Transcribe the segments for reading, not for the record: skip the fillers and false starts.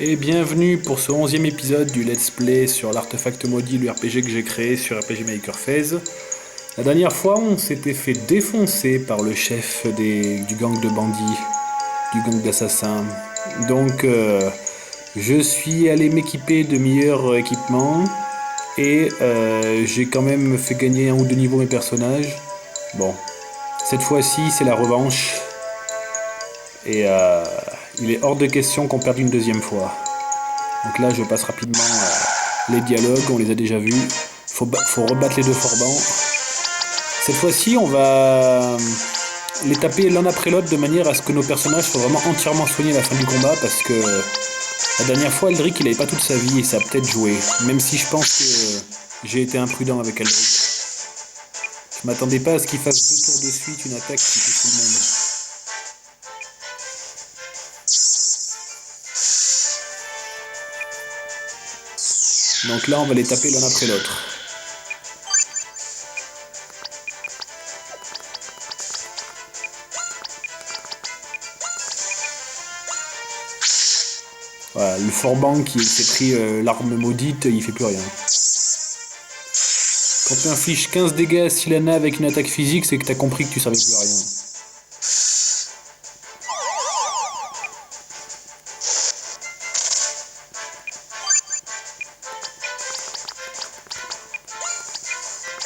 Et bienvenue pour ce 11e épisode du Let's Play sur l'artefact maudit, le RPG que j'ai créé sur RPG Maker Phase. La dernière fois, on s'était fait défoncer par le chef du gang de bandits, du gang d'assassins. Donc, je suis allé m'équiper de meilleurs équipements et j'ai quand même fait gagner un ou deux niveaux mes personnages. Bon, cette fois-ci, c'est la revanche et il est hors de question qu'on perde une deuxième fois. Donc là, je passe rapidement les dialogues, on les a déjà vus. Faut rebattre les deux forbans. Cette fois-ci, on va les taper l'un après l'autre de manière à ce que nos personnages soient vraiment entièrement soignés à la fin du combat, parce que la dernière fois, Aldric, il avait pas toute sa vie et ça a peut-être joué. Même si je pense que j'ai été imprudent avec Aldric. Je m'attendais pas à ce qu'il fasse 2 tours de suite une attaque qui touche tout le monde. Donc là, on va les taper l'un après l'autre. Voilà, le Forban qui s'est pris l'arme maudite, il fait plus rien. Quand tu infliges 15 dégâts à Sylana avec une attaque physique, c'est que t'as compris que tu servais plus à rien.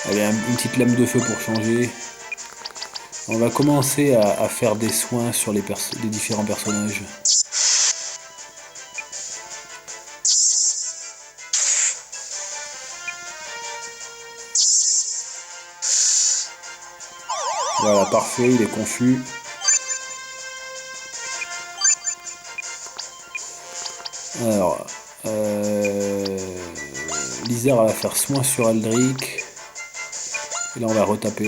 Allez, une petite lame de feu pour changer. On va commencer à faire des soins sur les différents personnages. Voilà, parfait, il est confus. Alors, Lizard va faire soin sur Aldric. Et là, on va retaper.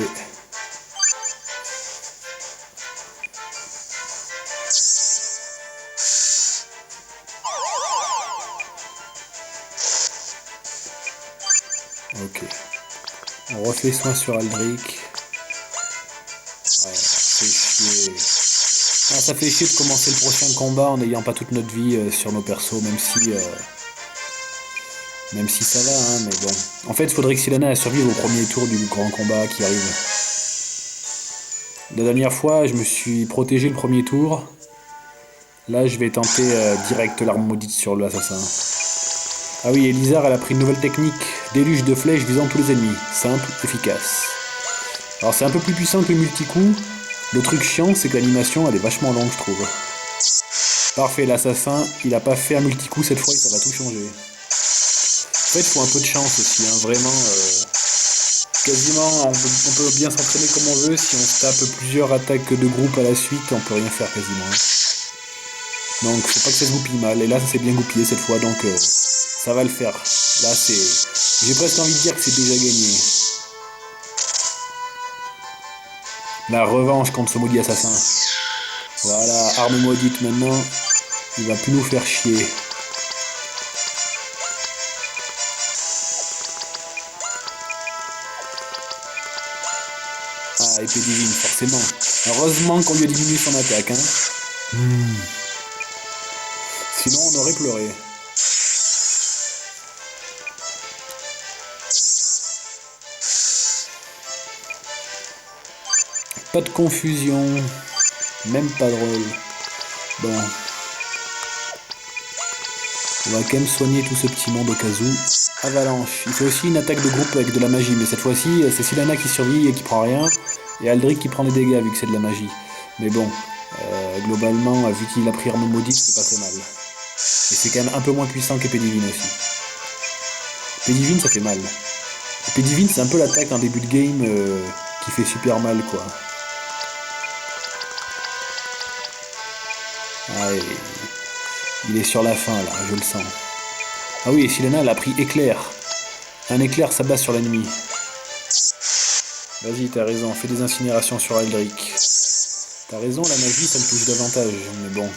Ok. On refait soin sur Aldric. Ouais, ça fait chier. Ah, ça fait chier de commencer le prochain combat en n'ayant pas toute notre vie sur nos persos, même si ça va, hein, mais bon. En fait, il faudrait que Sylana survive au premier tour du grand combat qui arrive. La dernière fois, je me suis protégé le premier tour. Là, je vais tenter direct l'arme maudite sur l'assassin. Ah oui, et Lizard, elle a pris une nouvelle technique, déluge de flèches visant tous les ennemis. Simple, efficace. Alors c'est un peu plus puissant que le multi-coup. Le truc chiant, c'est que l'animation, elle est vachement longue, je trouve. Parfait, l'assassin, il a pas fait un multi-coup cette fois et ça va tout changer. En fait, il faut un peu de chance aussi, hein, vraiment. Quasiment, on peut bien s'entraîner comme on veut. Si on se tape plusieurs attaques de groupe à la suite, on peut rien faire quasiment. Donc faut pas que ça se goupille mal. Et là, ça s'est bien goupillé cette fois, donc ça va le faire. Là, j'ai presque envie de dire que c'est déjà gagné. La revanche contre ce maudit assassin. Voilà, arme maudite maintenant. Il va plus nous faire chier. Ah, épée divine, forcément. Heureusement qu'on lui a diminué son attaque, hein. Sinon, on aurait pleuré. Pas de confusion. Même pas drôle. Bon. On va quand même soigner tout ce petit monde au cas où. Avalanche. Il fait aussi une attaque de groupe avec de la magie, mais cette fois-ci, c'est Sylana qui survit et qui prend rien, et Aldric qui prend des dégâts vu que c'est de la magie. Mais bon, globalement, vu qu'il a pris arme maudite, c'est pas très mal. Et c'est quand même un peu moins puissant qu'épée divine aussi. Épée divine, ça fait mal. Épée divine, c'est un peu l'attaque en début de game qui fait super mal, quoi. Ah, il est sur la fin, là, je le sens. Ah oui, et Sylana, elle a pris éclair. Un éclair s'abat sur l'ennemi. Vas-y, t'as raison, fais des incinérations sur Aldric. T'as raison, la magie, ça le touche davantage, mais bon,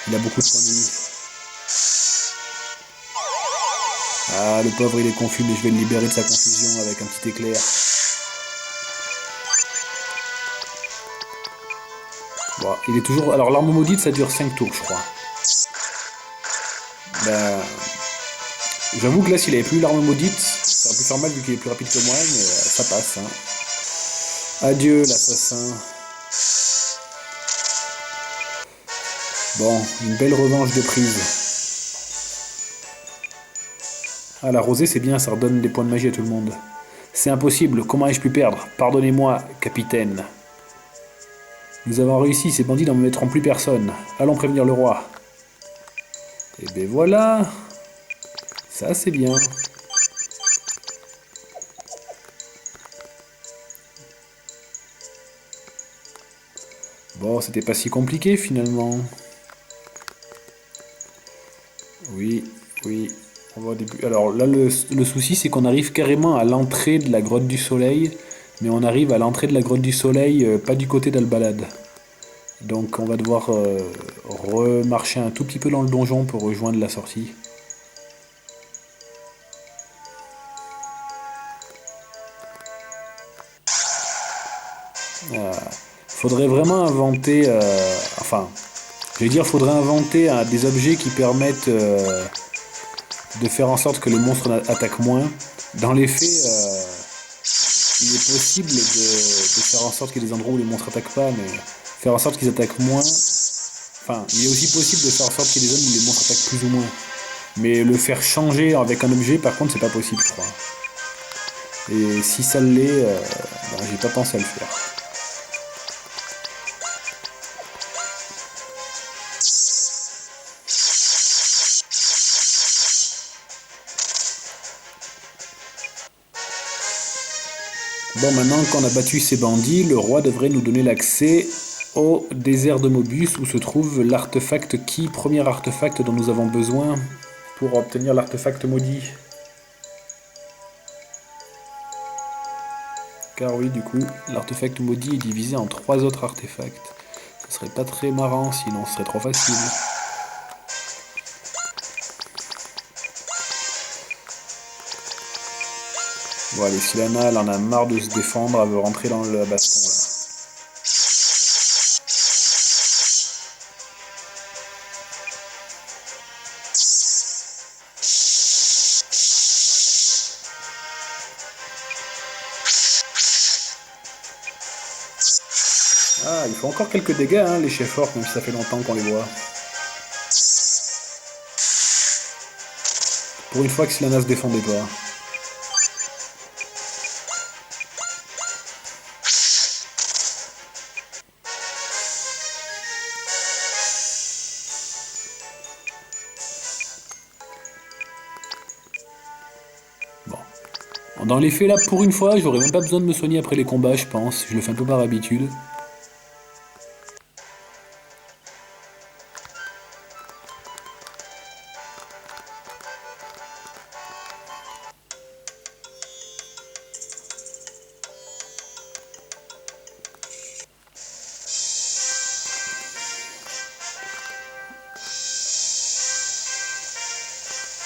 il a beaucoup de points de vie. Ah, le pauvre, il est confus, mais je vais le libérer de sa confusion avec un petit éclair. Bon, il est toujours... Alors, l'arme maudite, ça dure 5 tours, je crois. Bah, j'avoue que là, s'il avait plus l'arme maudite, ça aurait pu faire mal vu qu'il est plus rapide que moi, mais ça passe. Hein. Adieu, l'assassin. Bon, une belle revanche de prise. Ah, la rosée, c'est bien, ça redonne des points de magie à tout le monde. C'est impossible, comment ai-je pu perdre? Pardonnez-moi, capitaine. Nous avons réussi, ces bandits n'en mettront plus personne. Allons prévenir le roi. Et ben voilà. Ça, c'est bien. Bon, c'était pas si compliqué, finalement. Oui, oui. On va au début. Alors là, le souci, c'est qu'on arrive carrément à l'entrée de la grotte du soleil. Mais on arrive à l'entrée de la grotte du soleil, pas du côté d'Albalade. Donc on va devoir remarcher un tout petit peu dans le donjon pour rejoindre la sortie. Faudrait vraiment inventer... enfin, je veux dire, faudrait inventer des objets qui permettent de faire en sorte que les monstres attaquent moins. Dans les faits, il est possible de faire en sorte qu'il y ait des endroits où les monstres attaquent pas, mais faire en sorte qu'ils attaquent moins. Enfin, il est aussi possible de faire en sorte qu'il y ait des zones où les monstres attaquent plus ou moins. Mais le faire changer avec un objet, par contre, c'est pas possible, je crois. Et si ça l'est, ben, j'ai pas pensé à le faire. Bon, maintenant qu'on a battu ces bandits, le roi devrait nous donner l'accès au désert de Mobius où se trouve l'artefact Ki, premier artefact dont nous avons besoin pour obtenir l'artefact maudit. Car oui, du coup, l'artefact maudit est divisé en 3 autres artefacts. Ce serait pas très marrant, sinon ce serait trop facile. Bon allez, si Lana elle en a marre de se défendre, elle veut rentrer dans le baston là. Ah, il faut encore quelques dégâts, hein, les chefs orques, même si ça fait longtemps qu'on les voit. Pour une fois que Silana se défendait pas. Bon. Dans les faits là, pour une fois, j'aurais même pas besoin de me soigner après les combats, je pense. Je le fais un peu par habitude.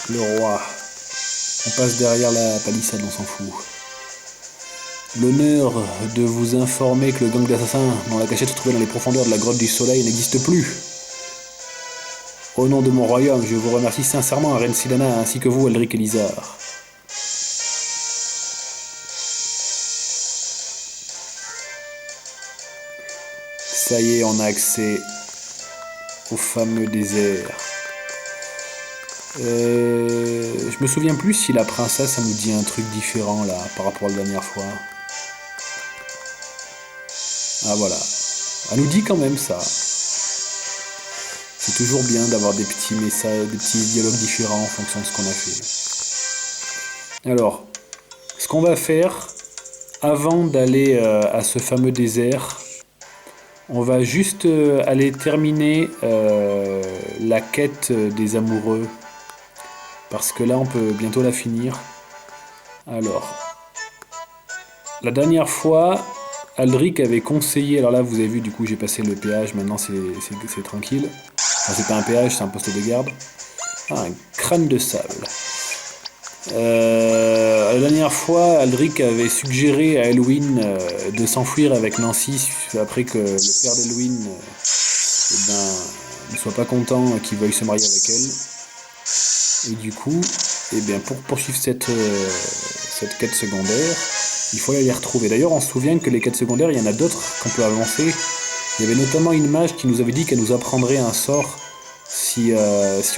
Le roi. On passe derrière la palissade, on s'en fout. L'honneur de vous informer que le gang d'assassins dont la cachette se trouvait dans les profondeurs de la grotte du soleil n'existe plus. Au nom de mon royaume, je vous remercie sincèrement, Reine Silana, ainsi que vous, Aldric Elizar. Ça y est, on a accès au fameux désert. Je me souviens plus si la princesse elle nous dit un truc différent là par rapport à la dernière fois. Ah voilà. Elle nous dit quand même ça. C'est toujours bien d'avoir des petits messages, des petits dialogues différents en fonction de ce qu'on a fait. Alors, ce qu'on va faire avant d'aller à ce fameux désert, on va juste aller terminer la quête des amoureux. Parce que là, on peut bientôt la finir. Alors, la dernière fois, Aldric avait conseillé... Alors là, vous avez vu, du coup, j'ai passé le péage. Maintenant, c'est tranquille. Enfin, c'est pas un péage, c'est un poste de garde. Ah, un crâne de sable. La dernière fois, Aldric avait suggéré à Elwyn de s'enfuir avec Nancy après que le père d'Elwyn ne soit pas content qu'il veuille se marier avec elle. Et du coup, eh bien, pour poursuivre cette quête secondaire, il faut aller les retrouver. D'ailleurs, on se souvient que les quêtes secondaires, il y en a d'autres qu'on peut avancer. Il y avait notamment une mage qui nous avait dit qu'elle nous apprendrait un sort si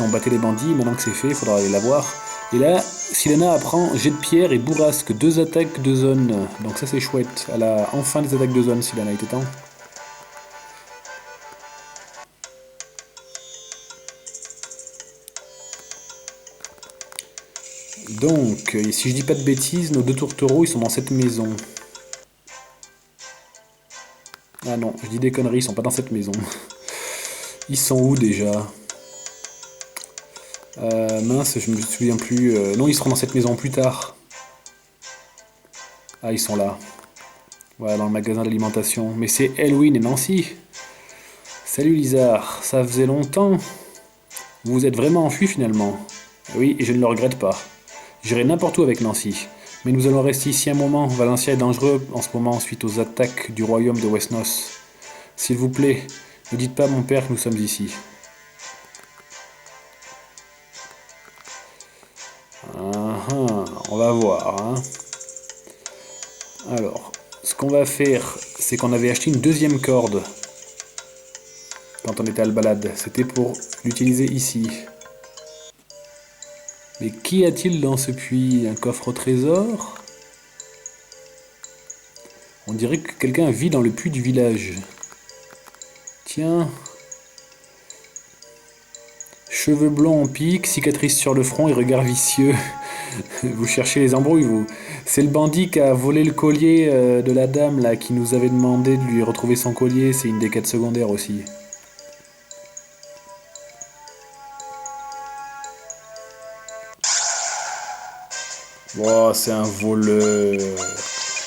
on battait les bandits. Maintenant que c'est fait, il faudra aller la voir. Et là, Silena apprend jet de pierre et bourrasque, 2 attaques de zone. Donc ça c'est chouette. Elle a enfin des attaques de zone, Silena, il était temps. Donc, si je dis pas de bêtises, nos 2 tourtereaux, ils sont dans cette maison. Ah non, je dis des conneries, ils sont pas dans cette maison. Ils sont où déjà? Mince, je me souviens plus. Non, ils seront dans cette maison plus tard. Ah, ils sont là. Voilà, dans le magasin d'alimentation. Mais c'est Elwyn et Nancy. Salut Lizard, ça faisait longtemps. Vous vous êtes vraiment enfui finalement. Oui, et je ne le regrette pas. J'irai n'importe où avec Nancy. Mais nous allons rester ici un moment. Valencia est dangereux en ce moment suite aux attaques du royaume de Westnos. S'il vous plaît, ne dites pas à mon père que nous sommes ici. On va voir. Hein. Alors, ce qu'on va faire, c'est qu'on avait acheté une 2e corde quand on était à la balade. C'était pour l'utiliser ici. Mais qu'y a-t-il dans ce puits? Un coffre au trésor? On dirait que quelqu'un vit dans le puits du village. Tiens. Cheveux blonds en pique, cicatrice sur le front et regard vicieux. Vous cherchez les embrouilles, vous. C'est le bandit qui a volé le collier de la dame là, qui nous avait demandé de lui retrouver son collier. C'est une des quêtes secondaires aussi. Oh, c'est un voleur.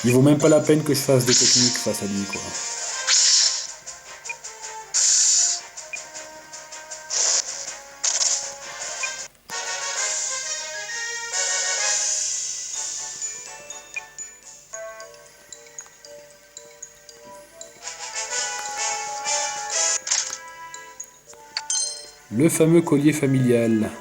Il vaut même pas la peine que je fasse des techniques face à lui, quoi. Le fameux collier familial.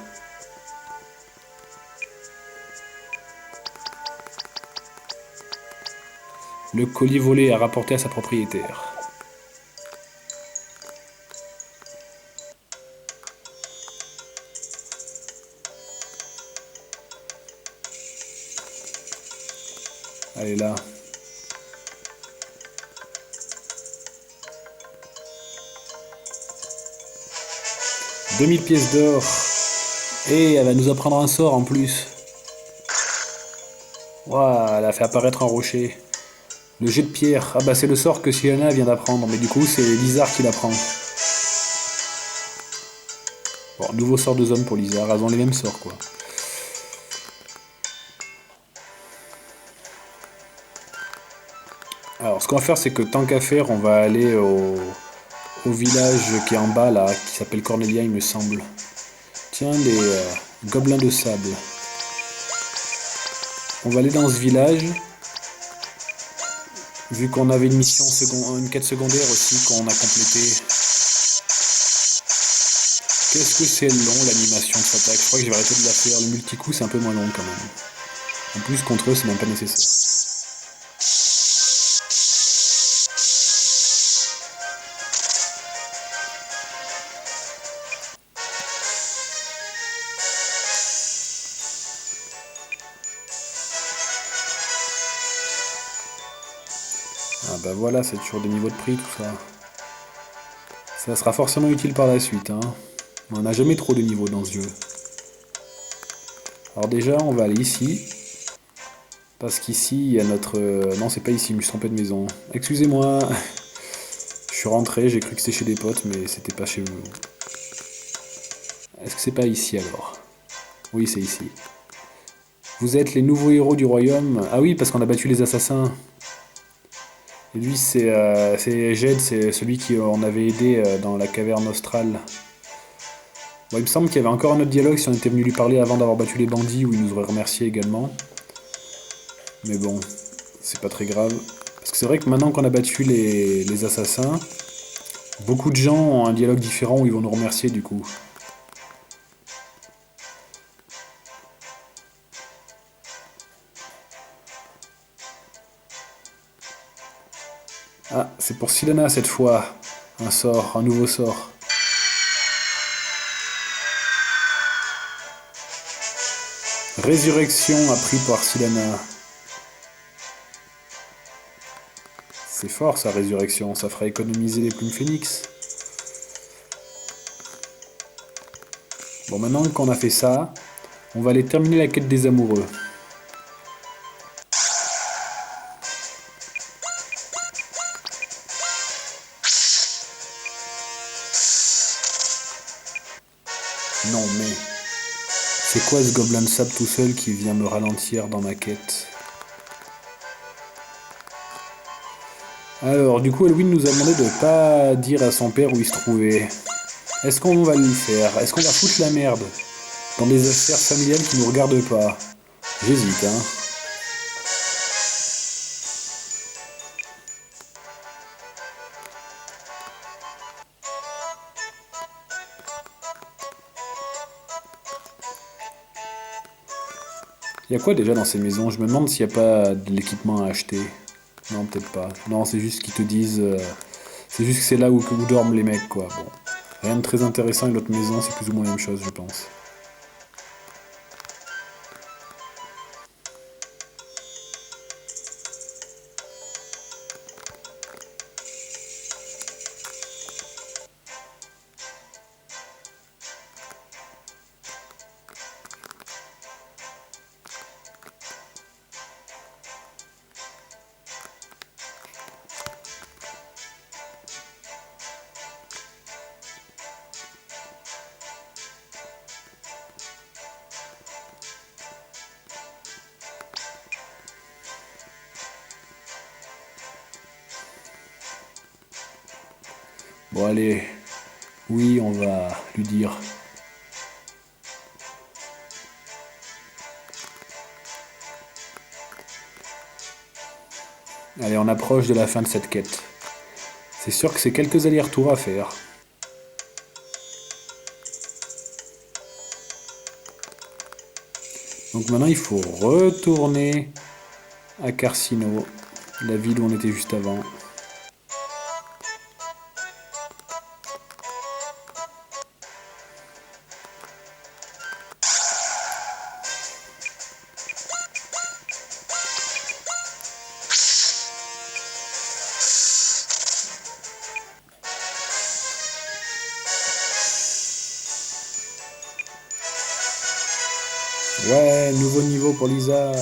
Le collier volé à rapporter à sa propriétaire. Allez là. « 2000 pièces d'or. Et elle va nous apprendre un sort en plus. Waouh, elle a fait apparaître un rocher. Le jet de pierre. Ah bah c'est le sort que Sienna vient d'apprendre. Mais du coup c'est Lizard qui l'apprend. Bon, nouveau sort de zone pour Lizard. Elles ont les mêmes sorts quoi. Alors ce qu'on va faire c'est que tant qu'à faire on va aller au village qui est en bas là. Qui s'appelle Cornelia il me semble. Tiens les gobelins de sable. On va aller dans ce village. Vu qu'on avait une mission une quête secondaire aussi qu'on a complétée. Qu'est-ce que c'est long l'animation de cette attaque? Je crois que je vais arrêter de la faire. Le multi-coup c'est un peu moins long quand même. En plus contre eux c'est même pas nécessaire. Ah bah voilà, c'est toujours des niveaux de prix tout ça. Ça sera forcément utile par la suite. Hein. On n'a jamais trop de niveaux dans ce jeu. Alors déjà, on va aller ici. Parce qu'ici, il y a notre... Non, c'est pas ici, je me suis trompé de maison. Excusez-moi. Je suis rentré, j'ai cru que c'était chez des potes, mais c'était pas chez vous. Est-ce que c'est pas ici alors? Oui, c'est ici. Vous êtes les nouveaux héros du royaume. Ah oui, parce qu'on a battu les assassins. Et lui, c'est Jed, c'est celui qu'on avait aidé dans la caverne australe. Bon, il me semble qu'il y avait encore un autre dialogue si on était venu lui parler avant d'avoir battu les bandits, où il nous aurait remercié également. Mais bon, c'est pas très grave. Parce que c'est vrai que maintenant qu'on a battu les assassins, beaucoup de gens ont un dialogue différent où ils vont nous remercier du coup. Ah, c'est pour Silana cette fois. Un sort, un nouveau sort. Résurrection appris par Silana. C'est fort sa résurrection, ça fera économiser les plumes phénix. Bon, maintenant qu'on a fait ça, on va aller terminer la quête des amoureux. Non mais... C'est quoi ce gobelin de sable tout seul qui vient me ralentir dans ma quête? Alors, du coup, Elwyn nous a demandé de pas dire à son père où il se trouvait. Est-ce qu'on va le faire? Est-ce qu'on va foutre la merde dans des affaires familiales qui nous regardent pas? J'hésite, hein. Il y a quoi déjà dans ces maisons? Je me demande s'il n'y a pas de l'équipement à acheter. Non, peut-être pas. Non, c'est juste qu'ils te disent... c'est juste que c'est là où dorment les mecs, quoi. Bon. Rien de très intéressant avec l'autre maison, c'est plus ou moins la même chose, je pense. Bon, allez. Oui, on va lui dire. Allez, on approche de la fin de cette quête. C'est sûr que c'est quelques allers-retours à faire. Donc maintenant, il faut retourner à Carcino, la ville où on était juste avant. Ouais, nouveau niveau pour Lizard.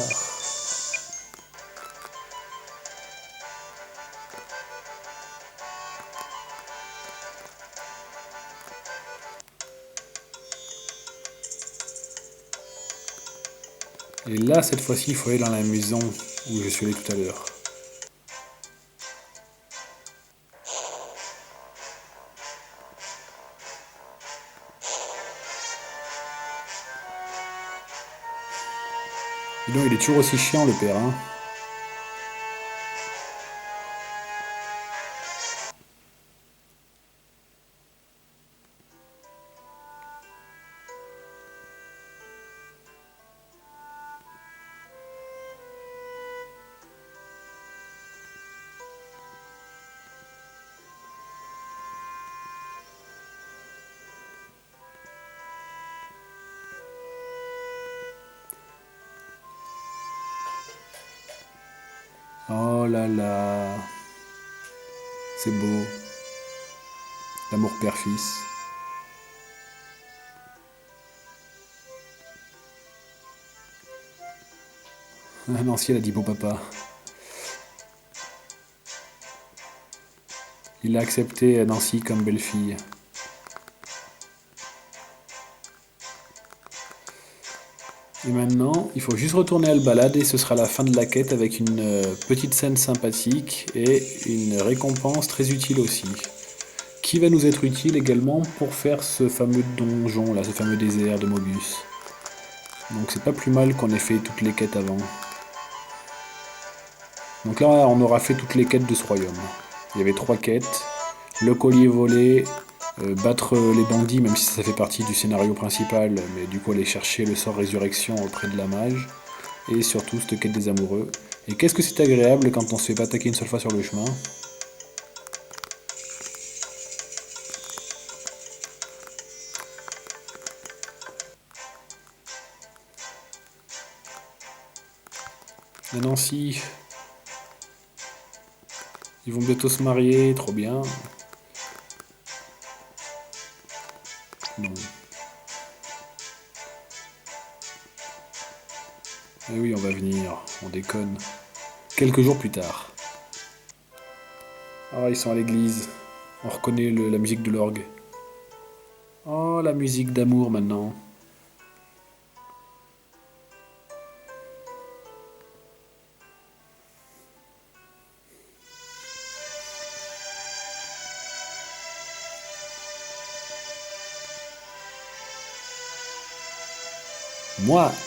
Et là, cette fois-ci, il faut aller dans la maison où je suis allé tout à l'heure. Dis donc, il est toujours aussi chiant, le père, hein. Oh là là. C'est beau. L'amour père-fils. Ah, Nancy, elle a dit beau papa. Il a accepté Nancy comme belle-fille. Et maintenant, il faut juste retourner à Albalade et ce sera la fin de la quête avec une petite scène sympathique et une récompense très utile aussi. Qui va nous être utile également pour faire ce fameux donjon là, ce fameux désert de Mobius. Donc c'est pas plus mal qu'on ait fait toutes les quêtes avant. Donc là on aura fait toutes les quêtes de ce royaume. Il y avait 3 quêtes. Le collier volé, battre les bandits, même si ça fait partie du scénario principal, mais du coup aller chercher le sort résurrection auprès de la mage, et surtout cette quête des amoureux. Et qu'est-ce que c'est agréable quand on se fait pas attaquer une seule fois sur le chemin. La Nancy. Ils vont bientôt se marier, trop bien. Non. Eh oui, on va venir, on déconne. Quelques jours plus tard. Ah, ils sont à l'église. On reconnaît la musique de l'orgue. Oh, la musique d'amour maintenant.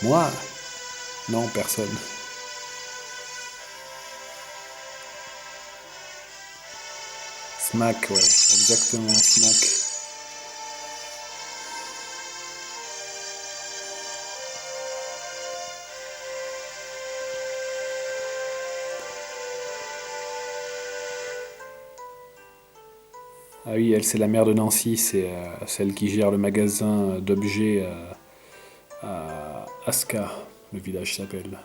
Moi. Non, personne. Smack, ouais, exactement, Smack. Ah oui, elle, c'est la mère de Nancy, c'est celle qui gère le magasin d'objets à Aska, le village s'appelle.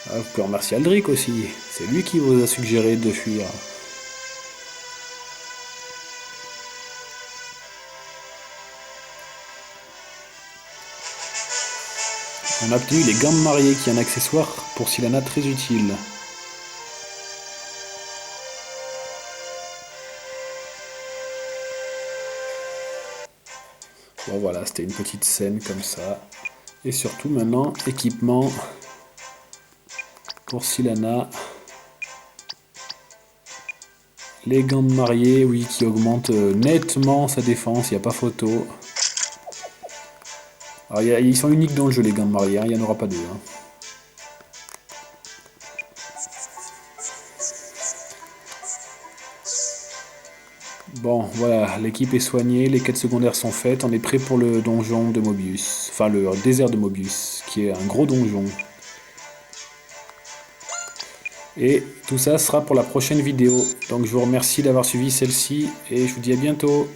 Ah, vous pouvez remercier Aldric aussi, c'est lui qui vous a suggéré de fuir. On a obtenu les gants de mariée, qui est un accessoire pour Sylana très utile. Bon voilà, c'était une petite scène comme ça. Et surtout maintenant, équipement pour Sylana. Les gants de mariée, oui, qui augmentent nettement sa défense, il n'y a pas photo. Alors, ils sont uniques dans le jeu, les gants de mariée, hein, il n'y en aura pas deux. Hein. Bon, voilà, l'équipe est soignée, les quêtes secondaires sont faites, on est prêt pour le donjon de Mobius. Enfin, le désert de Mobius, qui est un gros donjon. Et tout ça sera pour la prochaine vidéo. Donc je vous remercie d'avoir suivi celle-ci et je vous dis à bientôt.